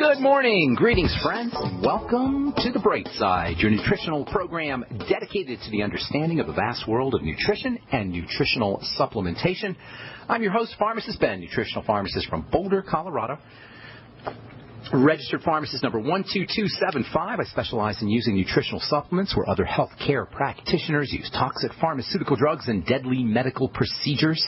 Good morning. Greetings, friends. Welcome to the Brightside, your nutritional program dedicated to the understanding of the vast world of nutrition and nutritional supplementation. I'm your host, Pharmacist Ben, nutritional pharmacist from Boulder, Colorado. Registered pharmacist number 12275. I specialize in using nutritional supplements where other healthcare practitioners use toxic pharmaceutical drugs and deadly medical procedures.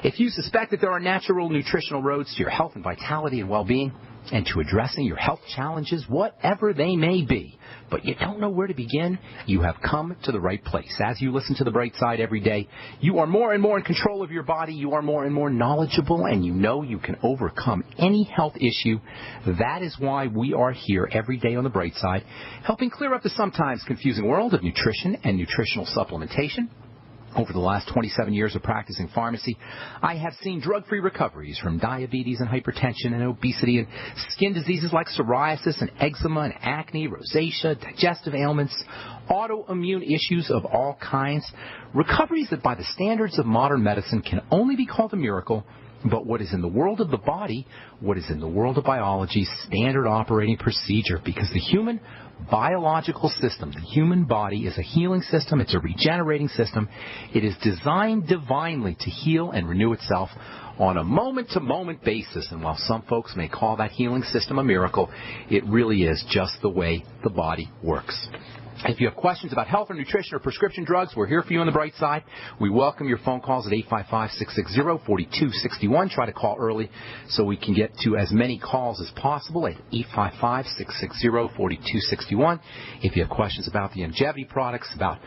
If you suspect that there are natural nutritional roads to your health and vitality and well-being, and to addressing your health challenges, whatever they may be, but you don't know where to begin, you have come to the right place. As you listen to the Bright Side every day, you are more and more in control of your body, you are more and more knowledgeable, and you know you can overcome any health issue. That is why we are here every day on the Bright Side, helping clear up the sometimes confusing world of nutrition and nutritional supplementation. Over the last 27 years of practicing pharmacy, I have seen drug-free recoveries from diabetes and hypertension and obesity and skin diseases like psoriasis and eczema and acne, rosacea, digestive ailments, autoimmune issues of all kinds. Recoveries that by the standards of modern medicine can only be called a miracle, but what is in the world of the body, what is in the world of biology, standard operating procedure, because the human biological system, the human body is a healing system, it's a regenerating system. It is designed divinely to heal and renew itself on a moment-to-moment basis. And while some folks may call that healing system a miracle, it really is just the way the body works. If you have questions about health or nutrition or prescription drugs, we're here for you on the Bright Side. We welcome your phone calls at 855-660-4261. Try to call early so we can get to as many calls as possible at 855-660-4261. If you have questions about the longevity products, about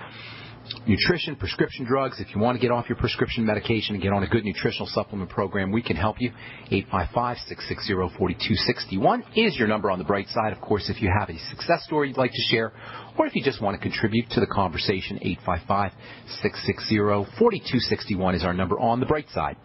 nutrition, prescription drugs, if you want to get off your prescription medication and get on a good nutritional supplement program, we can help you. 855-660-4261 is your number on the Bright Side. Of course, if you have a success story you'd like to share, or if you just want to contribute to the conversation, 855-660-4261 is our number on the Bright Side.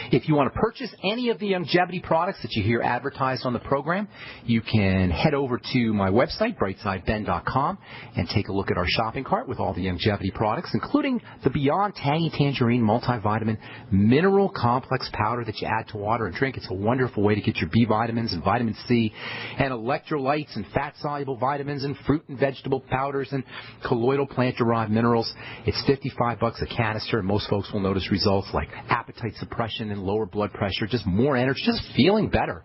If you want to purchase any of the longevity products that you hear advertised on the program, you can head over to my website, brightsideben.com, and take a look at our shopping cart with all the longevity products, including the Beyond Tangy Tangerine Multivitamin Mineral Complex Powder that you add to water and drink. It's a wonderful way to get your B vitamins and vitamin C and electrolytes and fat-soluble vitamins and fruit and vegetable powders and colloidal plant-derived minerals. It's $55 a canister, and most folks will notice results like appetite suppression and lower blood pressure, just more energy, just feeling better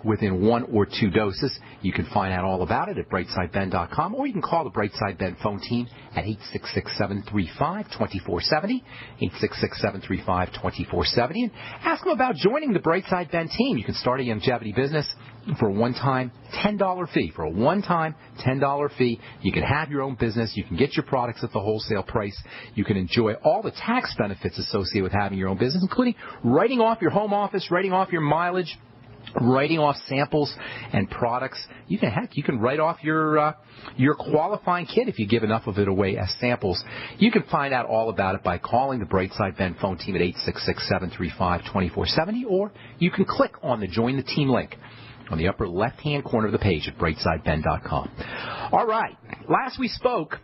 within 1 or 2 doses. You can find out all about it at brightsideben.com, or you can call the Brightside Ben phone team at 866-735-2470, 866-735-2470, and ask them about joining the Brightside Ben team. You can start a longevity business for a one-time $10 fee. For a one-time $10 fee, you can have your own business. You can get your products at the wholesale price. You can enjoy all the tax benefits associated with having your own business, including writing off your home office, writing off your mileage, writing off samples and products. You can write off your qualifying kit if you give enough of it away as samples. You can find out all about it by calling the Brightside Ben phone team at 866-735-2470, or you can click on the Join the Team link on the upper left-hand corner of the page at brightsideben.com. All right. Last we spoke,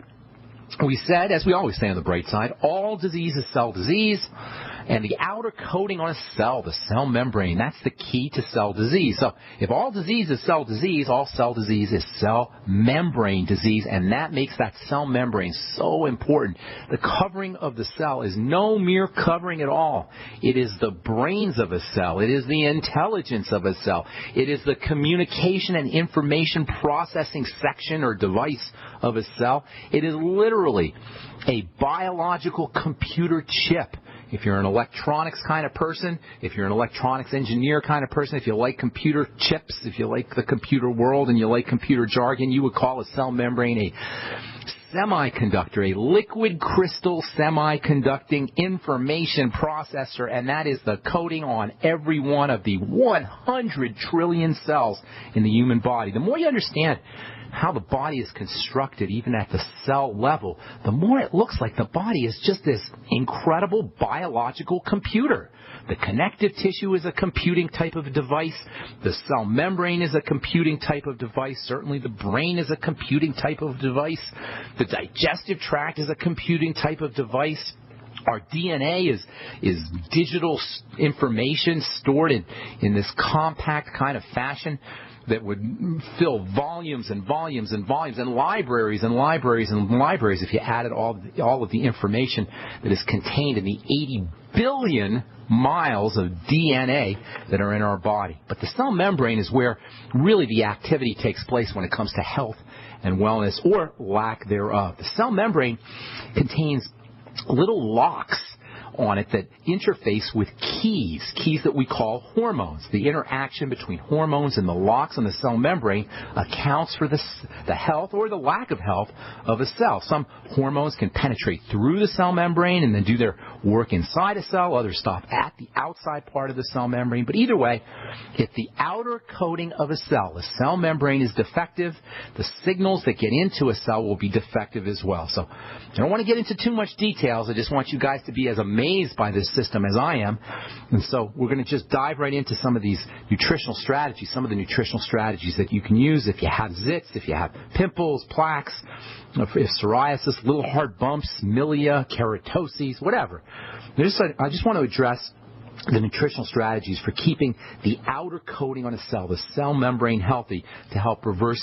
we said, as we always say on the Bright Side, all disease is cell disease, and the outer coating on a cell, the cell membrane, that's the key to cell disease. So if all disease is cell disease, all cell disease is cell membrane disease, and that makes that cell membrane so important. The covering of the cell is no mere covering at all. It is the brains of a cell. It is the intelligence of a cell. It is the communication and information processing section or device of a cell. It is literally a biological computer chip. If you're an electronics kind of person, if you're an electronics engineer kind of person, if you like computer chips, if you like the computer world and you like computer jargon, you would call a cell membrane a semiconductor, a liquid crystal semiconducting information processor, and that is the coating on every one of the 100 trillion cells in the human body. The more you understand how the body is constructed, even at the cell level, the more it looks like the body is just this incredible biological computer. The connective tissue is a computing type of device. The cell membrane is a computing type of device. Certainly the brain is a computing type of device. The digestive tract is a computing type of device. Our DNA is digital information stored in this compact kind of fashion that would fill volumes and volumes and volumes and libraries and libraries and libraries if you added all of the information that is contained in the 80 billion miles of DNA that are in our body. But the cell membrane is where really the activity takes place when it comes to health and wellness, or lack thereof. The cell membrane contains little locks on it that interface with keys that we call hormones. The interaction between hormones and the locks on the cell membrane accounts for the health or the lack of health of a cell. Some hormones can penetrate through the cell membrane and then do their work inside a cell. Others stop at the outside part of the cell membrane. But either way, if the outer coating of a cell, the cell membrane, is defective, the signals that get into a cell will be defective as well. So I don't want to get into too much details. I just want you guys to be as amazed by this system as I am. And so we're going to just dive right into some of these nutritional strategies, some of the nutritional strategies that you can use if you have zits, if you have pimples, plaques, if psoriasis, little hard bumps, milia, keratoses, whatever. I just want to address the nutritional strategies for keeping the outer coating on a cell, the cell membrane, healthy to help reverse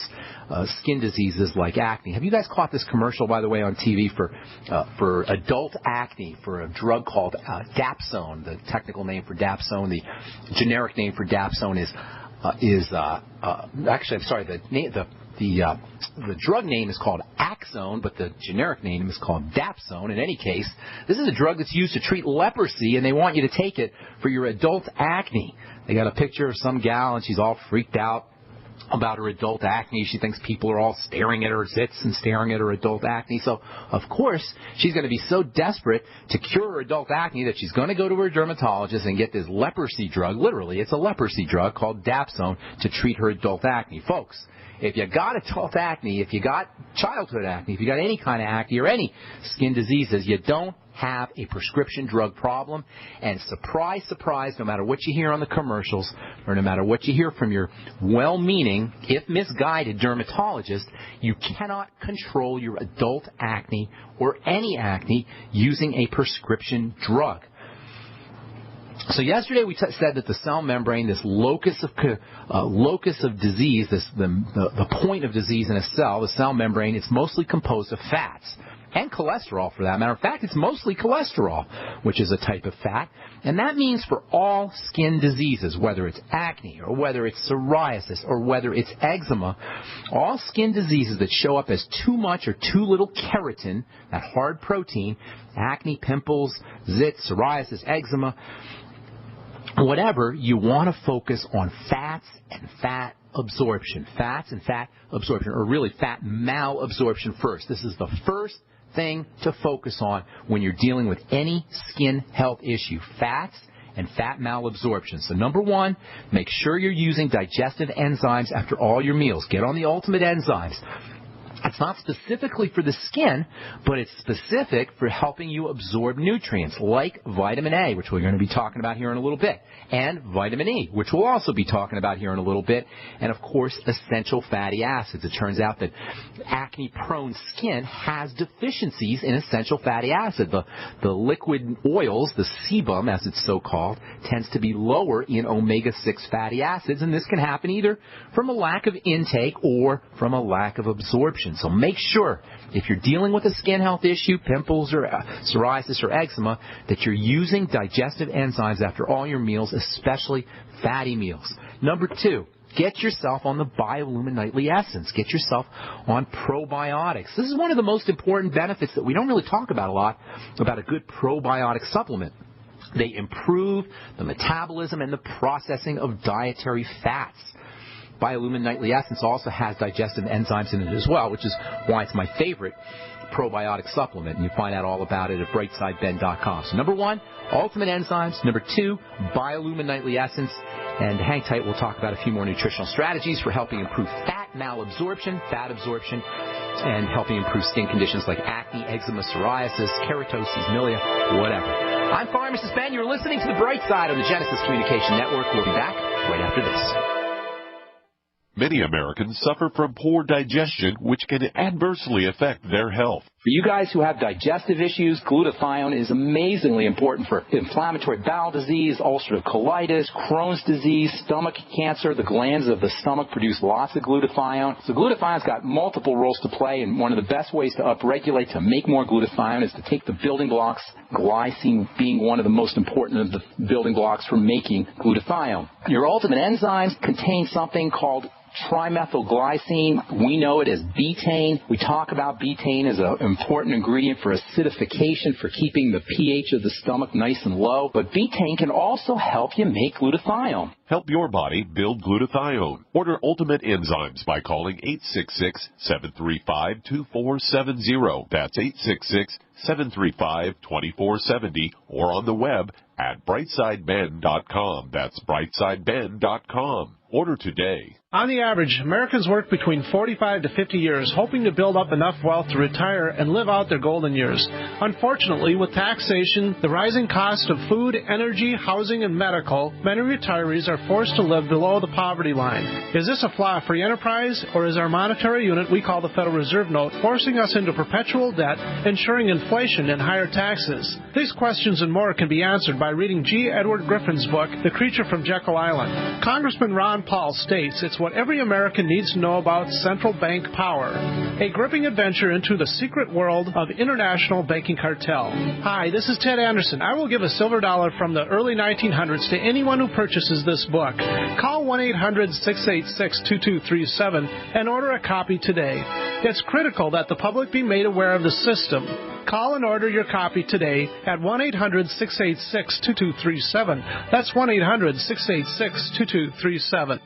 skin diseases like acne. Have you guys caught this commercial, by the way, on TV for adult acne, for a drug called Dapsone? The technical name for Dapsone, the generic name for Dapsone the drug name is called Axone, but the generic name is called Dapsone. In any case, this is a drug that's used to treat leprosy, and they want you to take it for your adult acne. They got a picture of some gal, and she's all freaked out about her adult acne. She thinks people are all staring at her zits and staring at her adult acne. So, of course, she's going to be so desperate to cure her adult acne that she's going to go to her dermatologist and get this leprosy drug. Literally, it's a leprosy drug called Dapsone to treat her adult acne. Folks, if you got adult acne, if you got childhood acne, if you got any kind of acne or any skin diseases, you don't have a prescription drug problem. And surprise, surprise, no matter what you hear on the commercials or no matter what you hear from your well-meaning, if misguided dermatologist, you cannot control your adult acne or any acne using a prescription drug. So yesterday we said that the cell membrane, this locus of disease, the point of disease in a cell, the cell membrane, it's mostly composed of fats and cholesterol, for that matter. In fact, it's mostly cholesterol, which is a type of fat. And that means for all skin diseases, whether it's acne or whether it's psoriasis or whether it's eczema, all skin diseases that show up as too much or too little keratin, that hard protein, acne, pimples, zits, psoriasis, eczema, whatever, you want to focus on fats and fat absorption. Fats and fat absorption, or really fat malabsorption first. This is the first thing to focus on when you're dealing with any skin health issue. Fats and fat malabsorption. So number one, make sure you're using digestive enzymes after all your meals. Get on the ultimate enzymes. It's not specifically for the skin, but it's specific for helping you absorb nutrients like vitamin A, which we're going to be talking about here in a little bit, and vitamin E, which we'll also be talking about here in a little bit, and, of course, essential fatty acids. It turns out that acne-prone skin has deficiencies in essential fatty acid. The liquid oils, the sebum, as it's so called, tends to be lower in omega-6 fatty acids, and this can happen either from a lack of intake or from a lack of absorption. So make sure, if you're dealing with a skin health issue, pimples or psoriasis or eczema, that you're using digestive enzymes after all your meals, especially fatty meals. Number two, get yourself on the Biolumin Nightly Essence. Get yourself on probiotics. This is one of the most important benefits that we don't really talk about a lot, about a good probiotic supplement. They improve the metabolism and the processing of dietary fats. Biolumin Nightly Essence also has digestive enzymes in it as well, which is why it's my favorite probiotic supplement. And you find out all about it at brightsideben.com. So number one, ultimate enzymes. Number two, Biolumin Nightly Essence. And hang tight, we'll talk about a few more nutritional strategies for helping improve fat malabsorption, fat absorption, and helping improve skin conditions like acne, eczema, psoriasis, keratoses, milia, whatever. I'm Pharmacist Ben. You're listening to The Bright Side on the Genesis Communication Network. We'll be back right after this. Many Americans suffer from poor digestion, which can adversely affect their health. For you guys who have digestive issues, glutathione is amazingly important for inflammatory bowel disease, ulcerative colitis, Crohn's disease, stomach cancer. The glands of the stomach produce lots of glutathione. So glutathione's got multiple roles to play, and one of the best ways to upregulate, to make more glutathione, is to take the building blocks, glycine being one of the most important of the building blocks for making glutathione. Your ultimate enzymes contain something called trimethylglycine. We know it as betaine. We talk about betaine as an important ingredient for acidification, for keeping the pH of the stomach nice and low. But betaine can also help you make glutathione. Help your body build glutathione. Order Ultimate Enzymes by calling 866-735-2470. That's 866-735-2470, or on the web at brightsideben.com. That's brightsideben.com. Order today. On the average, Americans work between 45 to 50 years, hoping to build up enough wealth to retire and live out their golden years. Unfortunately, with taxation, the rising cost of food, energy, housing, and medical, many retirees are forced to live below the poverty line. Is this a flaw of free enterprise, or is our monetary unit we call the Federal Reserve Note forcing us into perpetual debt, ensuring inflation and higher taxes? These questions and more can be answered by reading G. Edward Griffin's book, The Creature from Jekyll Island. Congressman Ron Paul states it's what every American needs to know about central bank power. A gripping adventure into the secret world of international banking cartel. Hi, this is Ted Anderson. I will give a silver dollar from the early 1900s to anyone who purchases this book. Call 1-800-686-2237 and order a copy today. It's critical that the public be made aware of the system. Call and order your copy today at 1-800-686-2237. That's 1-800-686-2237.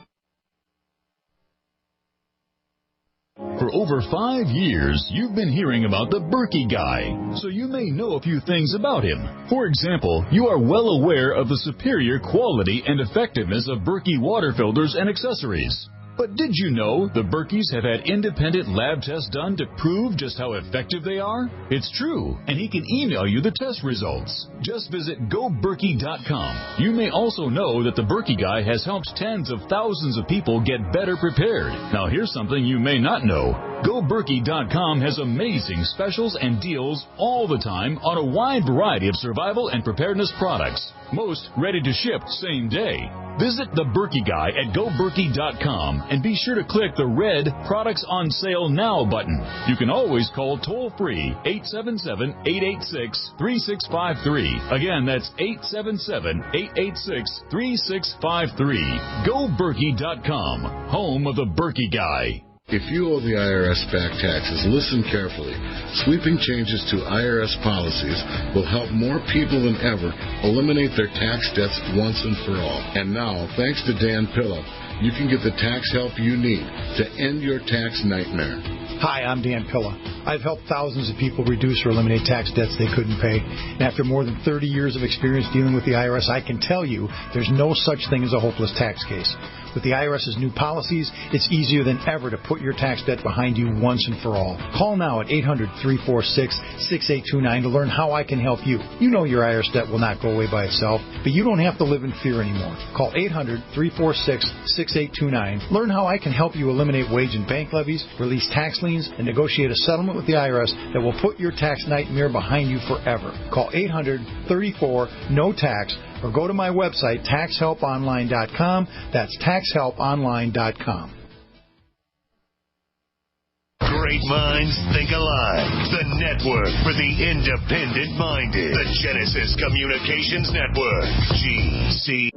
For over 5 years, you've been hearing about the Berkey Guy, so you may know a few things about him. For example, you are well aware of the superior quality and effectiveness of Berkey water filters and accessories. But did you know the Berkeys have had independent lab tests done to prove just how effective they are? It's true, and he can email you the test results. Just visit GoBerkey.com. You may also know that the Berkey Guy has helped tens of thousands of people get better prepared. Now here's something you may not know. GoBerkey.com has amazing specials and deals all the time on a wide variety of survival and preparedness products. Most ready to ship same day. Visit the Berkey Guy at GoBerkey.com and be sure to click the red Products on Sale Now button. You can always call toll-free 877-886-3653. Again, that's 877-886-3653. GoBerkey.com, home of the Berkey Guy. If you owe the IRS back taxes, listen carefully. Sweeping changes to IRS policies will help more people than ever eliminate their tax debts once and for all. And now, thanks to Dan Pilla, you can get the tax help you need to end your tax nightmare. Hi, I'm Dan Pilla. I've helped thousands of people reduce or eliminate tax debts they couldn't pay. And after more than 30 years of experience dealing with the IRS, I can tell you there's no such thing as a hopeless tax case. With the IRS's new policies, it's easier than ever to put your tax debt behind you once and for all. Call now at 800-346-6829 to learn how I can help you. You know your IRS debt will not go away by itself, but you don't have to live in fear anymore. Call 800-346-6829. Learn how I can help you eliminate wage and bank levies, release tax liens, and negotiate a settlement with the IRS that will put your tax nightmare behind you forever. Call 800-34-NO-TAX or go to my website, taxhelponline.com. That's taxhelponline.com. Great minds think alike. The network for the independent-minded. The Genesis Communications Network. GC.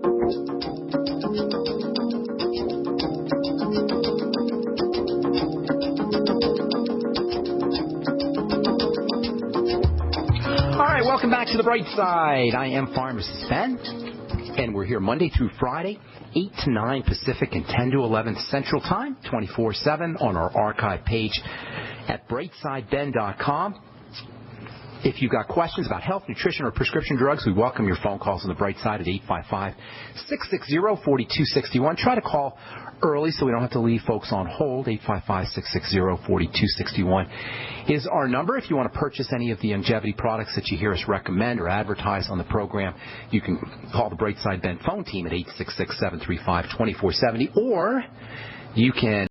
All right, welcome back to the Bright Side. I am Pharmacist Ben, and we're here Monday through Friday, 8 to 9 Pacific and 10 to 11 Central Time, 24/7 on our archive page at brightsideben.com. If you've got questions about health, nutrition, or prescription drugs, we welcome your phone calls on the Bright Side at 855-660-4261. Try to call early so we don't have to leave folks on hold. 855-660-4261 is our number. If you want to purchase any of the longevity products that you hear us recommend or advertise on the program, you can call the Brightside Ben phone team at 866-735-2470, or you can